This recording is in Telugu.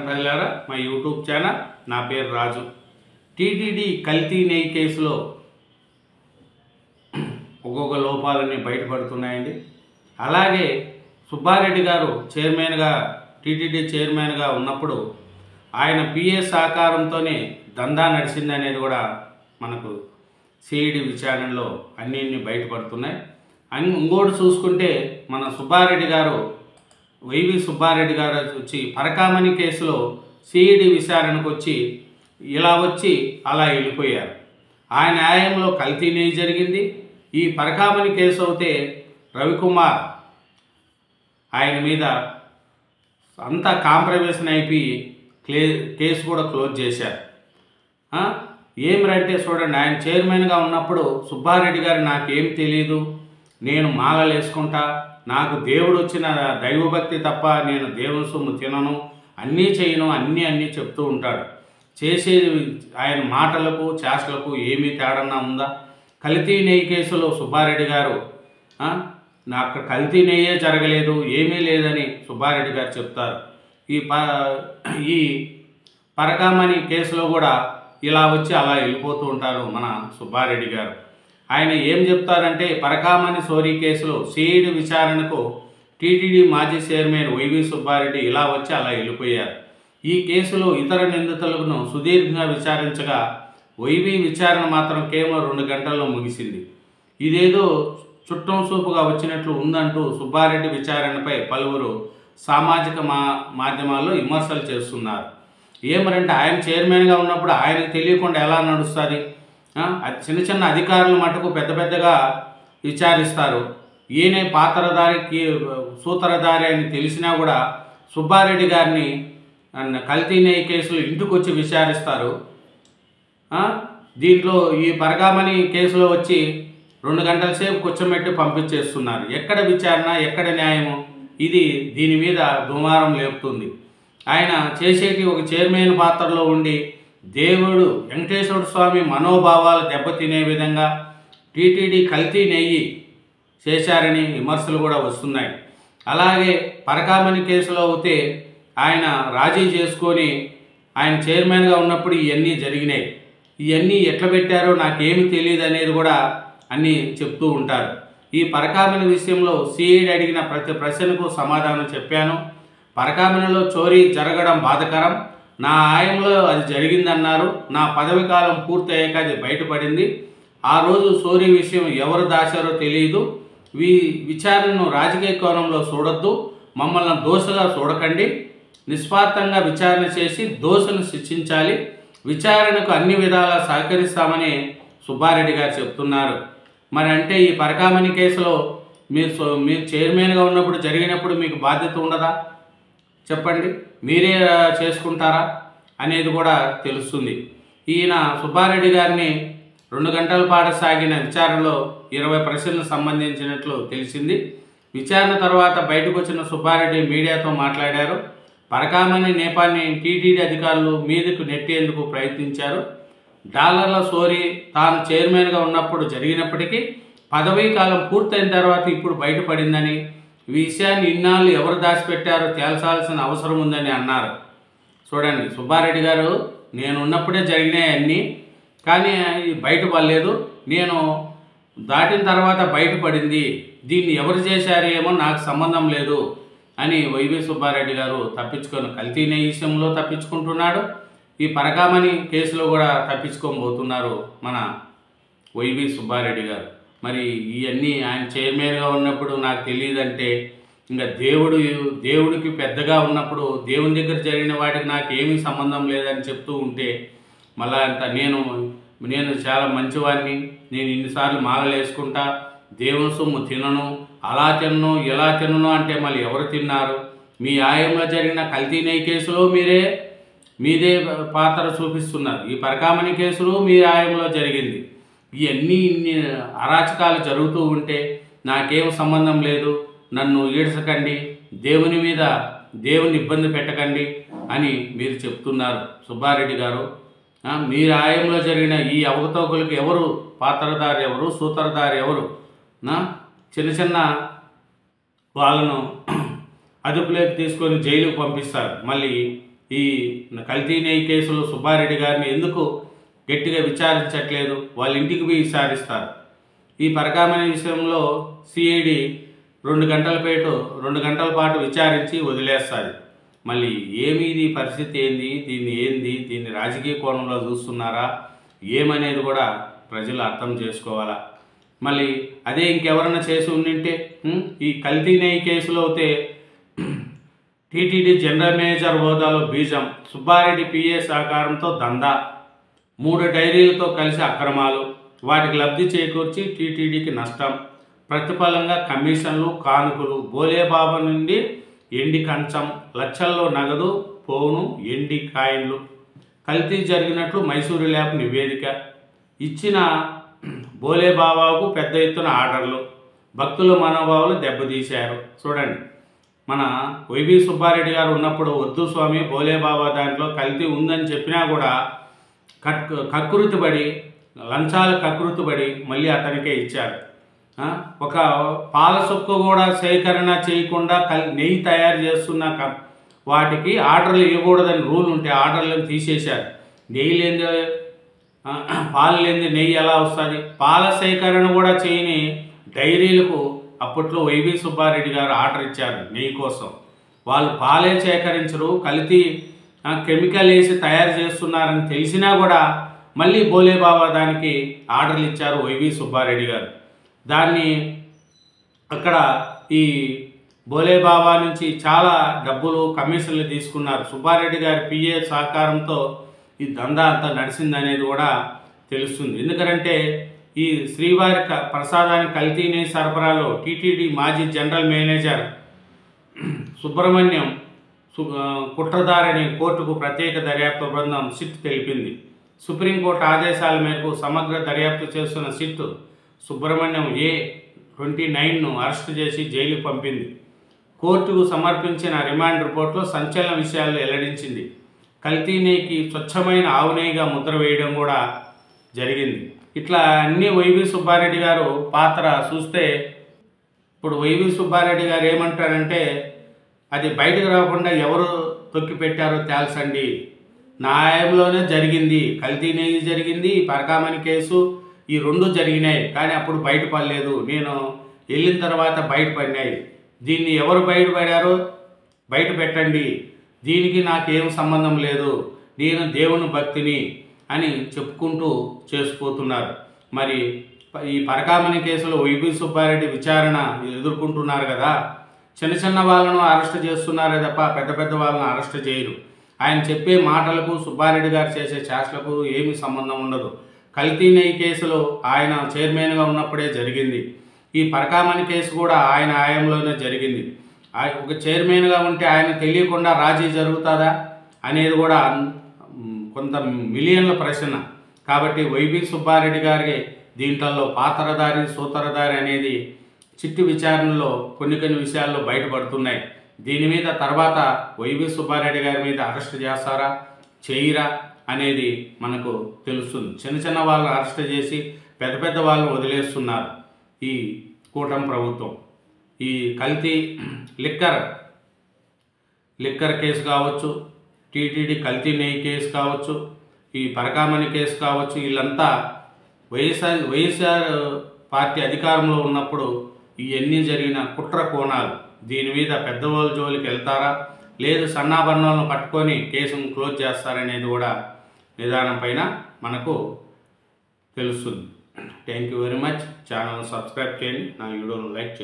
ప్రజలారా మా యూట్యూబ్ ఛానల్ నా పేరు రాజు. టీటీడీ కల్తీ నెయ్యి కేసులో ఒక్కొక్క లోపాలన్నీ బయటపడుతున్నాయండి. అలాగే సుబ్బారెడ్డి గారు టీటీడీ చైర్మన్గా ఉన్నప్పుడు ఆయన పిఏ సహకారంతోనే దందా నడిచిందనేది కూడా మనకు సిఐడి విచారణలో అన్నీ బయటపడుతున్నాయి. ఇంకోటి చూసుకుంటే మన వైవి సుబ్బారెడ్డి గారు వచ్చి పరకామణి కేసులో సిఐడి విచారణకు వచ్చి అలా వెళ్ళిపోయారు. ఆయన న్యాయంలో కల్తీ నెయ్యి జరిగింది. ఈ పరకామణి కేసు అయితే రవికుమార్ ఆయన మీద అంతా కాంప్రమైజేషన్ అయిపోయి కేసు కూడా క్లోజ్ చేశారు. ఏమిరంటే చూడండి, ఆయన చైర్మన్గా ఉన్నప్పుడు సుబ్బారెడ్డి గారు నాకేం తెలియదు, నేను మాలలు వేసుకుంటా, నాకు దేవుడు వచ్చిన దైవభక్తి తప్ప నేను దేవుని సొమ్ము తినను, అన్నీ చేయను, అన్నీ చెప్తూ ఉంటాడు. చేసేది ఆయన మాటలకు చేష్టలకు ఏమీ తేడన్నా ఉందా? కల్తీ నెయ్యి కేసులో సుబ్బారెడ్డి గారు నాకు కల్తీ నెయ్యే జరగలేదు, ఏమీ లేదని సుబ్బారెడ్డి గారు చెప్తారు. ఈ పరకామణి కేసులో కూడా అలా వెళ్ళిపోతూ ఉంటారు మన సుబ్బారెడ్డి గారు. ఆయన ఏం చెప్తారంటే, పరకామణి సోరీ కేసులో సిఐడి విచారణకు టీటీడీ మాజీ చైర్మన్ వైవి సుబ్బారెడ్డి అలా వెళ్ళిపోయారు. ఈ కేసులో ఇతర నిందితులను సుదీర్ఘంగా విచారించగా వైవి విచారణ మాత్రం కేవలం 2 గంటల్లో ముగిసింది. ఇదేదో చుట్టం చూపుగా వచ్చినట్లు ఉందంటూ సుబ్బారెడ్డి విచారణపై పలువురు సామాజిక మాధ్యమాల్లో విమర్శలు చేస్తున్నారు. ఏమరంటే, ఆయన చైర్మన్గా ఉన్నప్పుడు ఆయనకు తెలియకుండా ఎలా నడుస్తుంది? చిన్న అధికారులు మటుకు పెద్దగా విచారిస్తారు. ఈయనే పాత్రధారికి సూత్రధారి అని తెలిసినా కూడా సుబ్బారెడ్డి గారిని కల్తీ నెయ్యి కేసులు ఇంటికి వచ్చి విచారిస్తారు. దీంట్లో ఈ పరకామణి కేసులో వచ్చి 2 గంటల సేపు కూర్చోబెట్టి పంపించేస్తున్నారు. ఎక్కడ విచారణ, ఎక్కడ న్యాయము? దీని మీద దుమారం లేపుతుంది. ఆయన చేసేటి ఒక చైర్మన్ పాత్రలో ఉండి దేవుడు వెంకటేశ్వర స్వామి మనోభావాలు దెబ్బతినే విధంగా టీటీడీ కల్తీ నెయ్యి చేశారని విమర్శలు కూడా వస్తున్నాయి. అలాగే పరకామణి కేసులో అయితే ఆయన రాజీ చేసుకొని ఆయన చైర్మన్గా ఉన్నప్పుడు ఇవన్నీ జరిగినాయి. ఇవన్నీ ఎట్లా పెట్టారో నాకేమి తెలియదు అనేది కూడా అన్నీ చెప్తూ ఉంటారు. ఈ పరకామణి విషయంలో సిఐడి అడిగిన ప్రతి ప్రశ్నకు సమాధానం చెప్పాను. పరకామణిలో చోరీ జరగడం బాధకరం, నా ఆయంలో అది జరిగిందన్నారు. నా పదవి కాలం పూర్తయ్యాక అది బయటపడింది. ఆ రోజు చోరీ విషయం ఎవరు దాచారో తెలియదు. విచారణను రాజకీయ కోణంలో చూడొద్దు, మమ్మల్ని దోషగా చూడకండి, నిస్వార్థంగా విచారణ చేసి దోషులను శిక్షించాలి, విచారణకు అన్ని విధాలా సహకరిస్తామని సుబ్బారెడ్డి గారు చెప్తున్నారు. మరి అంటే ఈ పరకామణి కేసులో మీరు చైర్మన్గా ఉన్నప్పుడు జరిగినప్పుడు మీకు బాధ్యత ఉండదా? చెప్పండి, మీరే చేసుకుంటారా అనేది కూడా తెలుస్తుంది. ఈయన సుబ్బారెడ్డి గారిని 2 గంటల పాటు సాగిన విచారణలో 20 ప్రశ్నలకు సంబంధించినట్లు తెలిసింది. విచారణ తర్వాత బయటకు వచ్చిన సుబ్బారెడ్డి మీడియాతో మాట్లాడారు. పరకామణి నేపాన్ని టీటీడీ అధికారులు మీదకు నెట్టేందుకు ప్రయత్నించారు. డాలర్ల చోరీ తాను చైర్మన్గా ఉన్నప్పుడు జరిగినప్పటికీ పదవీ కాలం పూర్తయిన తర్వాత ఇప్పుడు బయటపడిందని, ఈ విషయాన్ని ఇన్నాళ్ళు ఎవరు దాచిపెట్టారో తేల్చాల్సిన అవసరం ఉందని అన్నారు. చూడండి, సుబ్బారెడ్డి గారు నేను ఉన్నప్పుడే జరిగినాయి అన్నీ, కానీ బయటపడలేదు, నేను దాటిన తర్వాత బయటపడింది, దీన్ని ఎవరు చేశారేమో నాకు సంబంధం లేదు అని వైవి సుబ్బారెడ్డి గారు కల్తీ నెయ్యి విషయంలో తప్పించుకుంటున్నాడు. ఈ పరకామణి కేసులో కూడా తప్పించుకోబోతున్నారు మన వైవి సుబ్బారెడ్డి గారు. మరి ఇవన్నీ ఆయన చైర్మన్గా ఉన్నప్పుడు నాకు తెలియదంటే, ఇంకా దేవుడికి పెద్దగా ఉన్నప్పుడు దేవుని దగ్గర జరిగిన వాటికి నాకు ఏమీ సంబంధం లేదని చెప్తూ ఉంటే, మళ్ళా నేను చాలా మంచివాడిని, నేను ఇన్నిసార్లు మాలలు వేసుకుంటా, దేవుని సొమ్ము తినను, అలా తినను ఇలా తినను అంటే మళ్ళీ ఎవరు తిన్నారు? మీ ఆయంలో జరిగిన కల్తీ నెయ్యి కేసులో మీదే పాత్ర చూపిస్తున్నారు. ఈ పరకామణి కేసులో మీ ఆయంలో జరిగింది. ఇన్ని అరాచకాలు జరుగుతూ ఉంటే నాకేం సంబంధం లేదు, నన్ను ఈడ్చకండి, దేవుని ఇబ్బంది పెట్టకండి అని మీరు చెప్తున్నారు సుబ్బారెడ్డి గారు. మీరు ఆయంలో జరిగిన ఈ అవకతవకలకు ఎవరు పాత్రధారి, ఎవరు సూత్రధారి, ఎవరు? చిన్న వాళ్ళను అదుపులోకి తీసుకొని జైలుకు పంపిస్తారు. మళ్ళీ ఈ కల్తీ నెయ్యి కేసులో సుబ్బారెడ్డి గారిని ఎందుకు గట్టిగా విచారించట్లేదు? వాళ్ళ ఇంటికి పోయి విచారిస్తారు. ఈ పరకామణి విషయంలో సిఐడి 2 గంటల పాటు విచారించి వదిలేస్తుంది. మళ్ళీ ఇది పరిస్థితి ఏంది, దీన్ని రాజకీయ కోణంలో చూస్తున్నారా ఏమనేది కూడా ప్రజలు అర్థం చేసుకోవాలా. మళ్ళీ అదే ఇంకెవరన్నా చేసి ఉండింటే, ఈ కల్తీ నెయ్యి కేసులో అయితే టీటీడీ జనరల్ మేనేజర్ హోదాలో బీజం, సుబ్బారెడ్డి పిఏ సహకారంతో దందా, 3 డైరీలతో కలిసి అక్రమాలు, వాటికి లబ్ధి చేకూర్చి టీటీడీకి నష్టం, ప్రతిఫలంగా కమిషన్లు, కానుకలు, బోలేబాబా నుండి ఎండి కంచం, లక్షల్లో నగదు పోను, ఎండి కాయిన్లు, కల్తీ జరిగినట్లు మైసూరు ల్యాబ్ నివేదిక, ఇచ్చిన బోలేబాబాకు పెద్ద ఎత్తున ఆర్డర్లు, భక్తుల మనోభావాలు దెబ్బతీశారు. చూడండి, మన వైవి సుబ్బారెడ్డి గారు ఉన్నప్పుడు వద్దు స్వామి బోలేబాబా దాంట్లో కల్తీ ఉందని చెప్పినా కూడా కకృతిపడి లంచాలు కకృతిపడి మళ్ళీ అతనికే ఇచ్చారు. ఒక పాల సొక్క కూడా సేకరణ చేయకుండా నెయ్యి తయారు చేస్తున్న వాటికి ఆర్డర్లు ఇవ్వకూడదని రూల్ ఉంటే ఆర్డర్లను తీసేశారు. నెయ్యి లేని పాలు లేని నెయ్యి ఎలా వస్తుంది? పాల సేకరణ కూడా చేయని డైరీలకు అప్పట్లో వైవి సుబ్బారెడ్డి గారు ఆర్డర్ ఇచ్చారు నెయ్యి కోసం. వాళ్ళు పాలే సేకరించరు, కల్తీ కెమికల్ వేసి తయారు చేస్తున్నారని తెలిసినా కూడా మళ్ళీ బోలేబాబా దానికి ఆర్డర్లు ఇచ్చారు వైవి సుబ్బారెడ్డి గారు. దాన్ని అక్కడ ఈ బోలేబాబా నుంచి చాలా డబ్బులు కమిషన్లు తీసుకున్నారు. సుబ్బారెడ్డి గారి పిఏ సహకారంతో ఈ దందా అంతా నడిచిందనేది కూడా తెలుస్తుంది. ఎందుకంటే ఈ శ్రీవారి ప్రసాదానికి కల్తీ నెయ్యి సరఫరాలో టీటీడీ మాజీ జనరల్ మేనేజర్ సుబ్రహ్మణ్యం కుట్రదారని కోర్టుకు ప్రత్యేక దర్యాప్తు బృందం సిట్ తెలిపింది. సుప్రీంకోర్టు ఆదేశాల మేరకు సమగ్ర దర్యాప్తు చేస్తున్న సిట్ సుబ్రహ్మణ్యం A29ను అరెస్టు చేసి జైలుకు పంపింది. కోర్టుకు సమర్పించిన రిమాండ్ రిపోర్టులో సంచలన విషయాలు వెల్లడించింది. కల్తీ నెయ్యికి స్వచ్ఛమైన ఆవు నెయ్యిగా ముద్ర వేయడం కూడా జరిగింది. ఇట్లా అన్ని వైవి సుబ్బారెడ్డి గారు పాత్ర చూస్తే, ఇప్పుడు వైవి సుబ్బారెడ్డి గారు ఏమంటారంటే, అది బయటకు రాకుండా ఎవరు తొక్కి పెట్టారో తేల్చండి, న్యాయంలోనే జరిగింది, కల్తీ నెయ్యి జరిగింది, పరకామణి కేసు ఈ 2 జరిగినాయి, కానీ అప్పుడు బయటపడలేదు, నేను వెళ్ళిన తర్వాత బయటపడినాయి, దీన్ని ఎవరు బయటపడారో బయట పెట్టండి, దీనికి నాకేం సంబంధం లేదు, నేను దేవుని భక్తిని అని చెప్పుకుంటూ చేసుకుపోతున్నారు. మరి ఈ పరకామణి కేసులో వైవి సుబ్బారెడ్డి విచారణ ఎదుర్కొంటున్నారు కదా, చిన్న వాళ్ళను అరెస్ట్ చేస్తున్నారే తప్ప పెద్ద వాళ్ళను అరెస్ట్ చేయరు. ఆయన చెప్పే మాటలకు సుబ్బారెడ్డి గారు చేసే చేష్టలకు ఏమీ సంబంధం ఉండదు. కల్తీ నెయ్యి కేసులో ఆయన చైర్మన్గా ఉన్నప్పుడే జరిగింది. ఈ పరకామణి కేసు కూడా ఆయన హయాంలోనే జరిగింది. ఒక చైర్మన్గా ఉంటే ఆయన తెలియకుండా రాజీ జరుగుతుందా అనేది కూడా కొంత మిలియన్ల ప్రశ్న. కాబట్టి వైవి సుబ్బారెడ్డి గారికి దీంట్లో పాత్రధారి సూత్రధారి అనేది చిట్టి విచారణలో కొన్ని విషయాల్లో బయటపడుతున్నాయి. దీని మీద తర్వాత వైవి సుబ్బారెడ్డి గారి మీద అరెస్ట్ చేస్తారా చేయరా అనేది మనకు తెలుస్తుంది. చిన్న వాళ్ళని అరెస్ట్ చేసి పెద్ద వాళ్ళని వదిలేస్తున్నారు ఈ కూటమి ప్రభుత్వం. ఈ కల్తీ లిక్కర్ కేసు కావచ్చు, టీటీడీ కల్తీ నెయ్యి కేసు కావచ్చు, ఈ పరకామణి కేసు కావచ్చు, వీళ్ళంతా వైఎస్ఆర్ పార్టీ అధికారంలో ఉన్నప్పుడు ఇవన్నీ జరిగిన కుట్ర కోణాలు. దీని మీద పెద్దవాళ్ళ జోలికి వెళ్తారా లేదు సన్నాభరణాలను పట్టుకొని కేసును క్లోజ్ చేస్తారనేది కూడా నిదానం పైన మనకు తెలుస్తుంది. Thank you very much. Channel subscribe చేయండి, నా వీడియోను లైక్ చేయండి.